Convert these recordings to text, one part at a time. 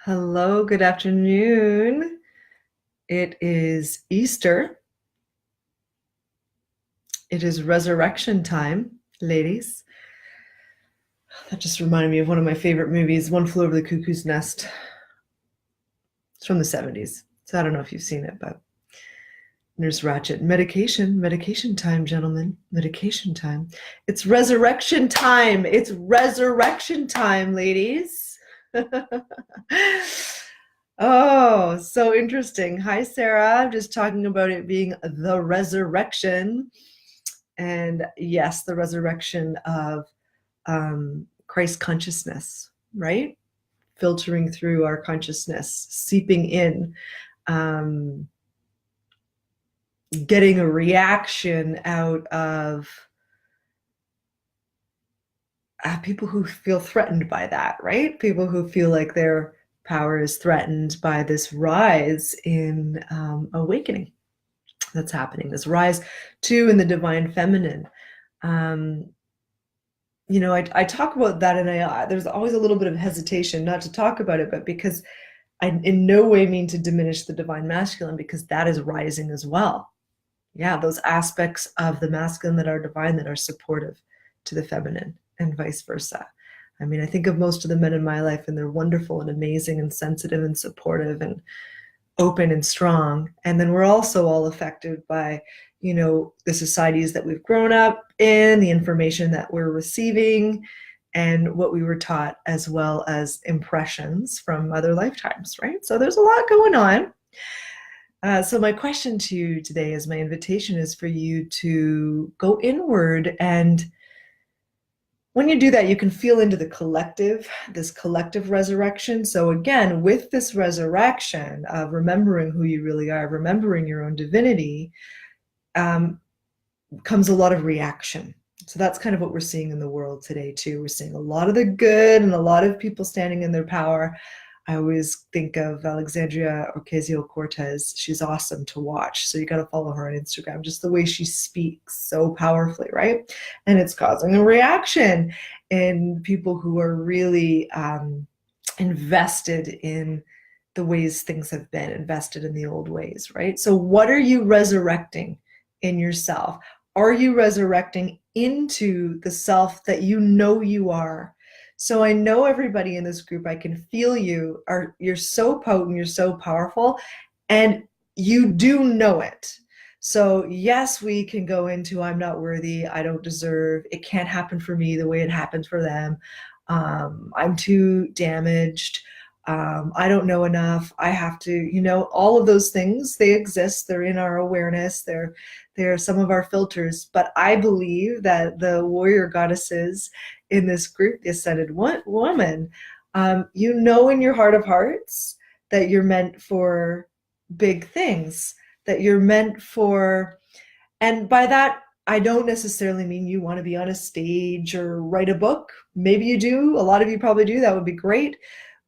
Hello, good afternoon. It is Easter. It is resurrection time, ladies. That just reminded me of one of my favorite movies, One Flew Over the Cuckoo's Nest. It's from the 70s. So I don't know if you've seen it, but Nurse Ratched. Medication time, gentlemen. Medication time. It's resurrection time. It's resurrection time, ladies. Oh, so interesting. Hi, Sarah. I'm just talking about it being the resurrection. And yes, the resurrection of Christ consciousness, right? Filtering through our consciousness, seeping in, um, getting a reaction out of people who feel threatened by that, right? People who feel like their power is threatened by this rise in awakening that's happening, this rise to in the divine feminine. I talk about that, and there's always a little bit of hesitation not to talk about it, but because I in no way mean to diminish the divine masculine, because that is rising as well. Yeah, those aspects of the masculine that are divine, that are supportive to the feminine, and vice versa. I mean, I think of most of the men in my life, and they're wonderful and amazing and sensitive and supportive and open and strong. And then we're also all affected by, the societies that we've grown up in, the information that we're receiving, and what we were taught, as well as impressions from other lifetimes, right? So there's a lot going on. So my question to you today, is my invitation is for you to go inward, and when you do that, you can feel into this collective resurrection. So again, with this resurrection of remembering who you really are, remembering your own divinity, comes a lot of reaction. So that's kind of what we're seeing in the world today too. We're seeing a lot of the good and a lot of people standing in their power. I always think of Alexandria Ocasio-Cortez. She's awesome to watch. So you got to follow her on Instagram, just the way she speaks so powerfully, right? And it's causing a reaction in people who are really invested in the ways things have been, invested in the old ways, right? So what are you resurrecting in yourself? Are you resurrecting into the self that you know you are? So I know everybody in this group, I can feel you're so potent, you're so powerful, and you do know it. So yes, we can go into, I'm not worthy, I don't deserve, it can't happen for me the way it happened for them. I'm too damaged. I don't know enough. I have to, all of those things, they exist. They're in our awareness. They're some of our filters. But I believe that the warrior goddesses in this group, the Ascended Woman, in your heart of hearts that you're meant for big things, that you're meant for, and by that, I don't necessarily mean you want to be on a stage or write a book. Maybe you do. A lot of you probably do. That would be great.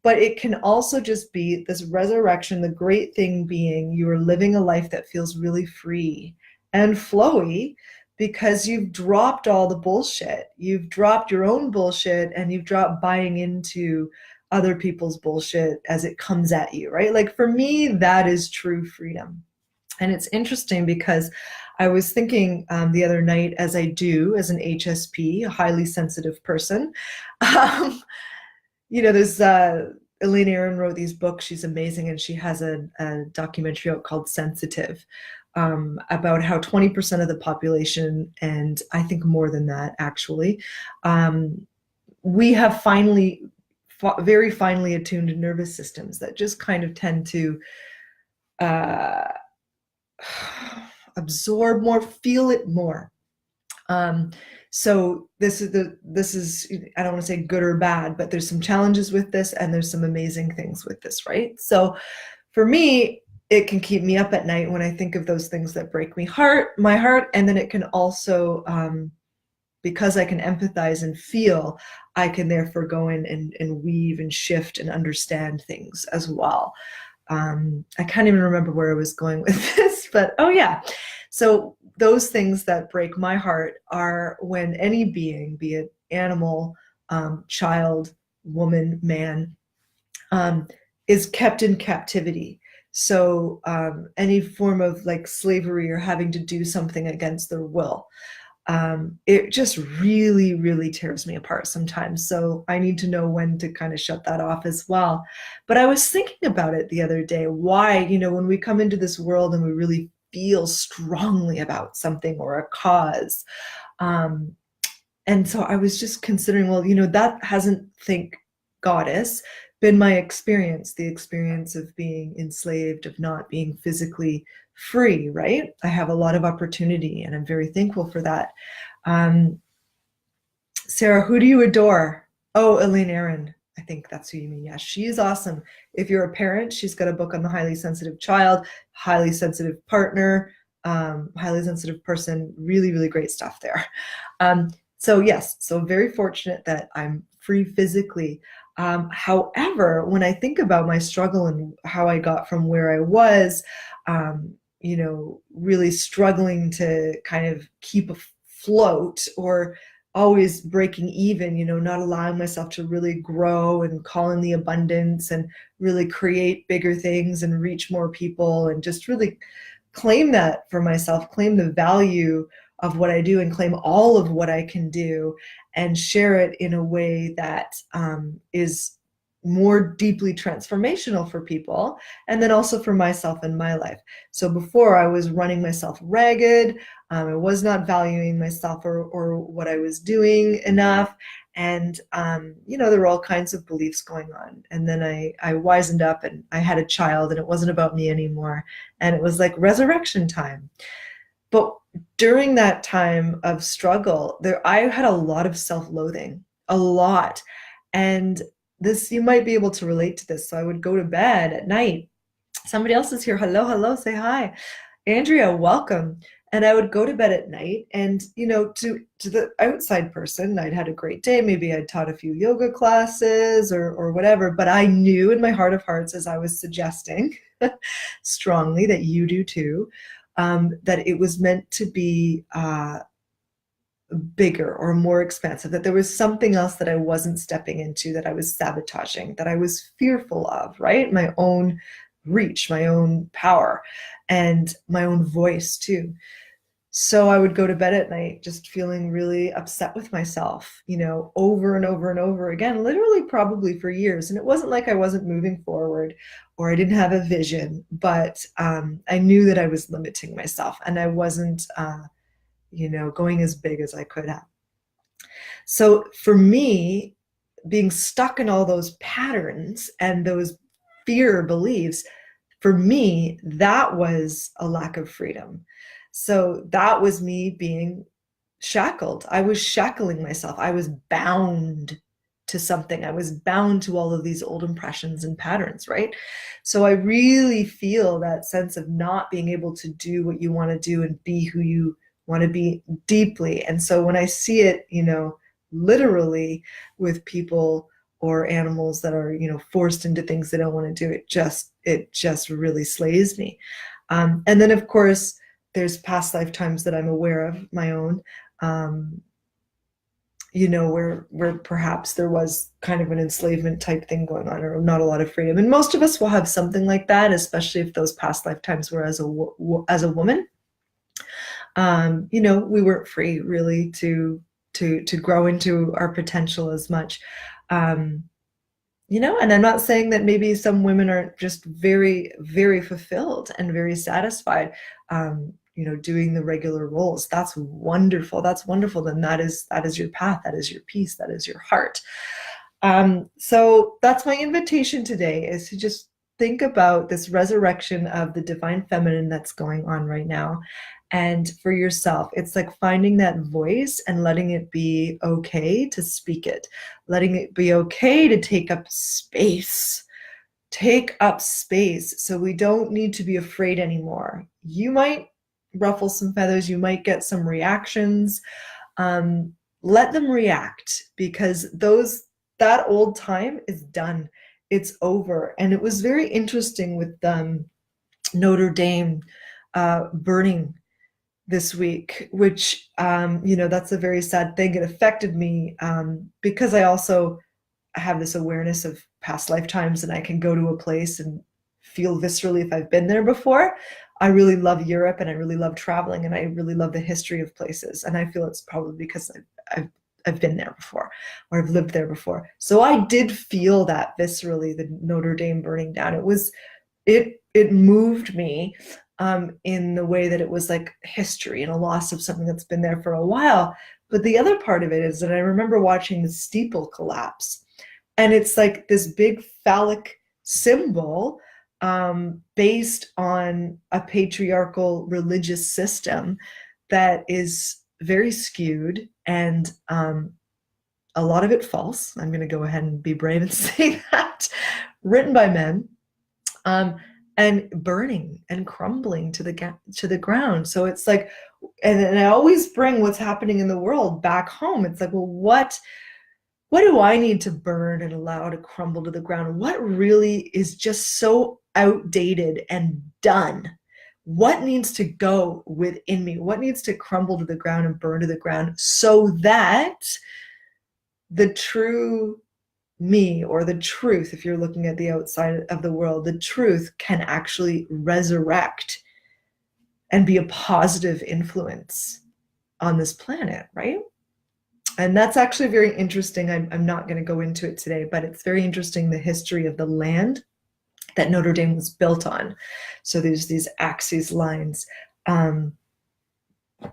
But it can also just be this resurrection, the great thing being you are living a life that feels really free and flowy, because you've dropped all the bullshit. You've dropped your own bullshit, and you've dropped buying into other people's bullshit as it comes at you, right? Like for me, that is true freedom. And it's interesting because I was thinking the other night, as I do as an HSP, a highly sensitive person, there's Elaine Aron wrote these books. She's amazing, and she has a documentary out called Sensitive, about how 20% of the population, and I think more than that actually, we have very finely attuned nervous systems that just kind of tend to absorb more, feel it more. So this is I don't want to say good or bad, but there's some challenges with this, and there's some amazing things with this, right? So for me, it can keep me up at night when I think of those things that break my heart, and then it can also, because I can empathize and feel, I can therefore go in and weave and shift and understand things as well. I can't even remember where I was going with this, but oh yeah. So those things that break my heart are when any being, be it animal, child, woman, man, is kept in captivity. So any form of like slavery or having to do something against their will, it just really, really tears me apart sometimes. So I need to know when to kind of shut that off as well. But I was thinking about it the other day, why, when we come into this world and we really feel strongly about something or a cause. Um, and so I was just considering, well, that hasn't, thank goddess, been my experience, the experience of being enslaved, of not being physically free, right? I have a lot of opportunity and I'm very thankful for that. Um, Sarah, who do you adore? Oh, Elaine Aron. I think that's who you mean. Yeah, she is awesome. If you're a parent, she's got a book on the highly sensitive child, highly sensitive partner, highly sensitive person. Really, really great stuff there. So yes, so very fortunate that I'm free physically. However, when I think about my struggle and how I got from where I was, really struggling to kind of keep afloat or always breaking even, not allowing myself to really grow and call in the abundance and really create bigger things and reach more people and just really claim that for myself, claim the value of what I do and claim all of what I can do and share it in a way that is more deeply transformational for people and then also for myself in my life. So before I was running myself ragged, I was not valuing myself or what I was doing enough. And, there were all kinds of beliefs going on. And then I wisened up and I had a child and it wasn't about me anymore. And it was like resurrection time. But during that time of struggle, I had a lot of self-loathing, a lot. And this, you might be able to relate to this. So I would go to bed at night. Somebody else is here. Hello, hello, say hi. Andrea, welcome. And I would go to bed at night and, to the outside person, I'd had a great day. Maybe I'd taught a few yoga classes or whatever, but I knew in my heart of hearts, as I was suggesting strongly that you do too, that it was meant to be bigger or more expansive, that there was something else that I wasn't stepping into, that I was sabotaging, that I was fearful of, right? My own reach, my own power, and my own voice too. So I would go to bed at night just feeling really upset with myself, over and over and over again, literally probably for years. And it wasn't like I wasn't moving forward or I didn't have a vision, but I knew that I was limiting myself and I wasn't, going as big as I could have. So for me, being stuck in all those patterns and those fear beliefs, for me, that was a lack of freedom. So that was me being shackled. I was shackling myself. I was bound to something. I was bound to all of these old impressions and patterns, right? So I really feel that sense of not being able to do what you want to do and be who you want to be deeply. And so when I see it, literally with people or animals that are, forced into things they don't want to do, it just really slays me. And then of course, there's past lifetimes that I'm aware of, my own, where perhaps there was kind of an enslavement type thing going on or not a lot of freedom. And most of us will have something like that, especially if those past lifetimes were as a woman. We weren't free really to grow into our potential as much. And I'm not saying that maybe some women aren't just very, very fulfilled and very satisfied, doing the regular roles. That's wonderful. That's wonderful. Then that is your path. That is your peace. That is your heart. So that's my invitation today, is to just think about this resurrection of the divine feminine that's going on right now. And for yourself, it's like finding that voice and letting it be okay to speak it, letting it be okay to take up space. Take up space so we don't need to be afraid anymore. You might ruffle some feathers, you might get some reactions. Let them react, because that old time is done. It's over. And it was very interesting with Notre Dame burning this week, which, that's a very sad thing. It affected me because I also have this awareness of past lifetimes, and I can go to a place and feel viscerally if I've been there before. I really love Europe, and I really love traveling, and I really love the history of places. And I feel it's probably because I've I've been there before, or I've lived there before. So I did feel that viscerally, the Notre Dame burning down. It moved me in the way that it was like history and a loss of something that's been there for a while. But the other part of it is that I remember watching the steeple collapse, and it's like this big phallic symbol based on a patriarchal religious system that is very skewed, and a lot of it false. I'm going to go ahead and be brave and say that, written by men, and burning and crumbling to the ground. So it's like, and I always bring what's happening in the world back home. It's like, well, what do I need to burn and allow to crumble to the ground? What really is just so outdated and done? What needs to go within me? What needs to crumble to the ground and burn to the ground so that the true me, or the truth, if you're looking at the outside of the world, the truth can actually resurrect and be a positive influence on this planet, right? And that's actually very interesting. I'm not going to go into it today, but it's very interesting, the history of the land that Notre Dame was built on. So there's these axis lines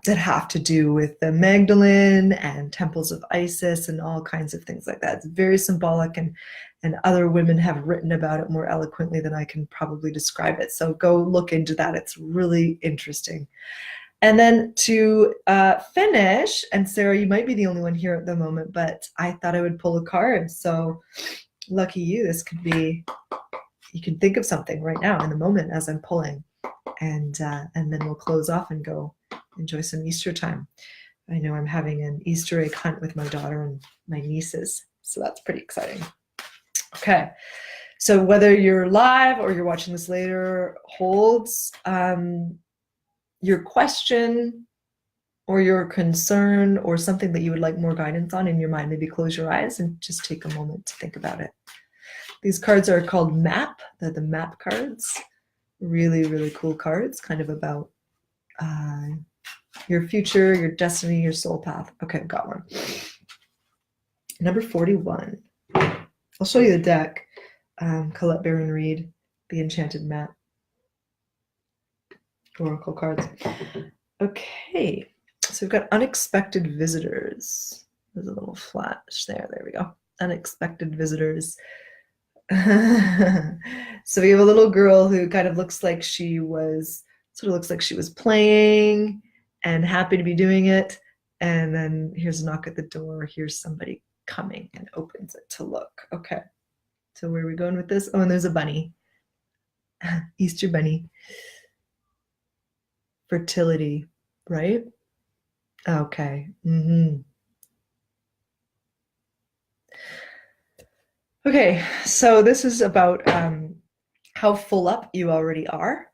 that have to do with the Magdalene and temples of Isis and all kinds of things like that. It's very symbolic, and other women have written about it more eloquently than I can probably describe it. So go look into that. It's really interesting. And then to finish, and Sarah, you might be the only one here at the moment, but I thought I would pull a card. So lucky you, this could be, you can think of something right now in the moment as I'm pulling, and then we'll close off and go enjoy some Easter time. I know I'm having an Easter egg hunt with my daughter and my nieces, so that's pretty exciting. Okay, so whether you're live or you're watching this later, holds your question or your concern or something that you would like more guidance on in your mind. Maybe close your eyes and just take a moment to think about it. These cards are called MAP. They're the MAP cards. Really, really cool cards, kind of about your future, your destiny, your soul path. Okay, I've got one. Number 41. I'll show you the deck. Colette Baron Reed, The Enchanted Map. Oracle cards. Okay, so we've got unexpected visitors. There's a little flash there. There we go. Unexpected visitors. So we have a little girl who kind of looks like she was playing and happy to be doing it. And then here's a knock at the door. Here's somebody coming, and opens it to look. Okay, so where are we going with this? Oh, and there's a bunny. Easter bunny. Fertility, right? Okay. Okay, so this is about how full up you already are.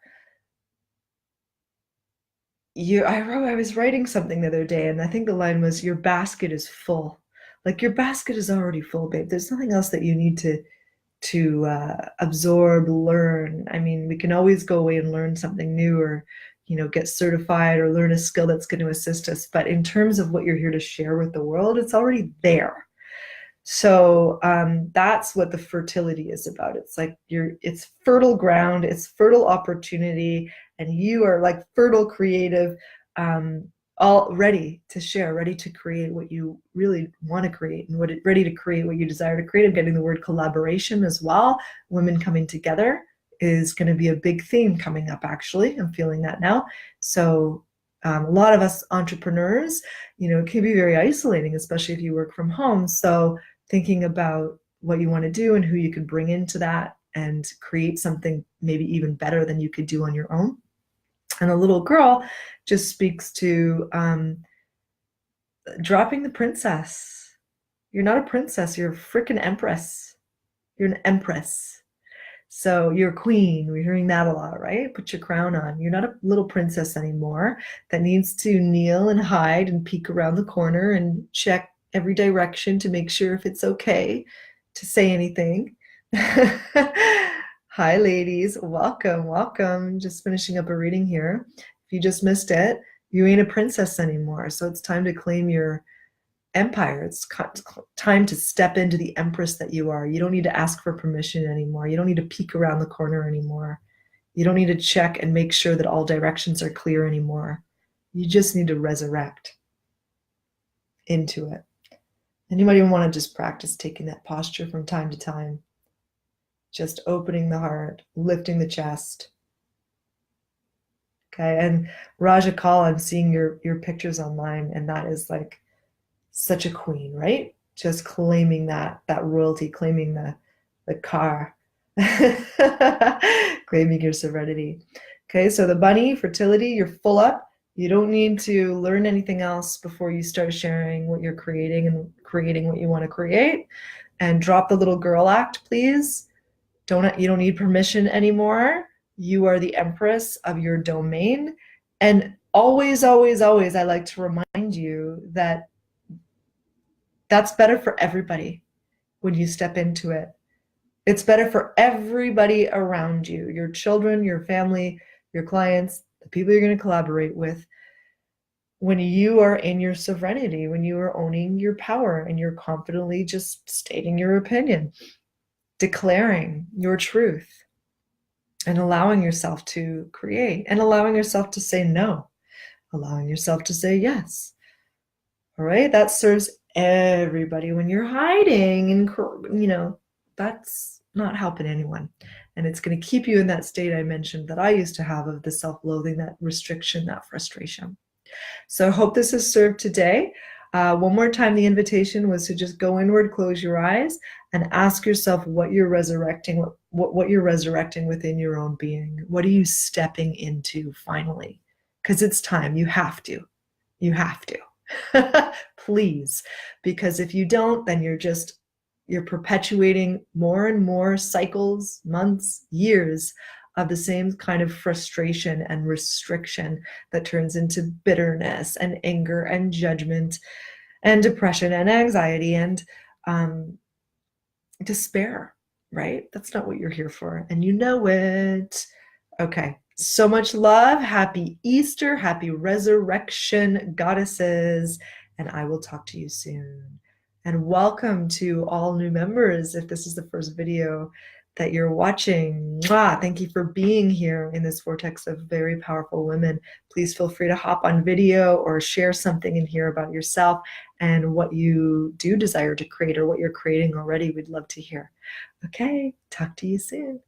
I was writing something the other day, and I think the line was, your basket is full. Like, your basket is already full, babe. There's nothing else that you need to absorb, learn. I mean, we can always go away and learn something new, or get certified, or learn a skill that's going to assist us. But in terms of what you're here to share with the world, it's already there. So that's what the fertility is about. It's like it's fertile ground, it's fertile opportunity, and you are like fertile creative, all ready to share, ready to create what you really want to create, and ready to create what you desire to create. I'm getting the word collaboration as well. Women coming together is going to be a big theme coming up, actually. I'm feeling that now. So a lot of us entrepreneurs, it can be very isolating, especially if you work from home. So thinking about what you want to do and who you could bring into that and create something maybe even better than you could do on your own. And a little girl just speaks to dropping the princess. You're not a princess, you're a freaking empress. You're an empress. So you're a queen. We're hearing that a lot, right? Put your crown on. You're not a little princess anymore that needs to kneel and hide and peek around the corner and check every direction to make sure if it's okay. to say anything. Hi, ladies. Welcome, welcome. Just finishing up a reading here. If you just missed it, you ain't a princess anymore. So it's time to claim your empire. It's time to step into the empress that you are. You don't need to ask for permission anymore. You don't need to peek around the corner anymore. You don't need to check and make sure that all directions are clear anymore. You just need to resurrect into it. And you might even want to just practice taking that posture from time to time. Just opening the heart, lifting the chest. Okay, and Raja Kal, I'm seeing your pictures online, and that is like such a queen, right? Just claiming that royalty, claiming the car, claiming your serenity. Okay, so the bunny, fertility, you're full up. You don't need to learn anything else before you start sharing what you're creating and creating what you want to create. And drop the little girl act, please. You don't need permission anymore. You are the empress of your domain. And always, always, always, I like to remind you that that's better for everybody when you step into it. It's better for everybody around you, your children, your family, your clients, the people you're going to collaborate with. When you are in your sovereignty, when you are owning your power and you're confidently just stating your opinion, declaring your truth, and allowing yourself to create, and allowing yourself to say no, allowing yourself to say yes. All right, that serves everybody. When you're hiding and that's not helping anyone, and it's going to keep you in that state I mentioned that I used to have of the self-loathing, that restriction, that frustration. So I hope this has served today. One more time, the invitation was to just go inward, close your eyes, and ask yourself what you're resurrecting, what you're resurrecting within your own being. What are you stepping into finally? Because it's time. You have to. You have to. Please. Because if you don't, then you're perpetuating more and more cycles, months, years of the same kind of frustration and restriction that turns into bitterness and anger and judgment and depression and anxiety and despair, right? That's not what you're here for, and you know it. Okay, so much love. Happy Easter, happy resurrection, goddesses, and I will talk to you soon. And welcome to all new members. If this is the first video that you're watching, thank you for being here in this vortex of very powerful women. Please feel free to hop on video or share something in here about yourself and what you do desire to create or what you're creating already. We'd love to hear. Okay, talk to you soon.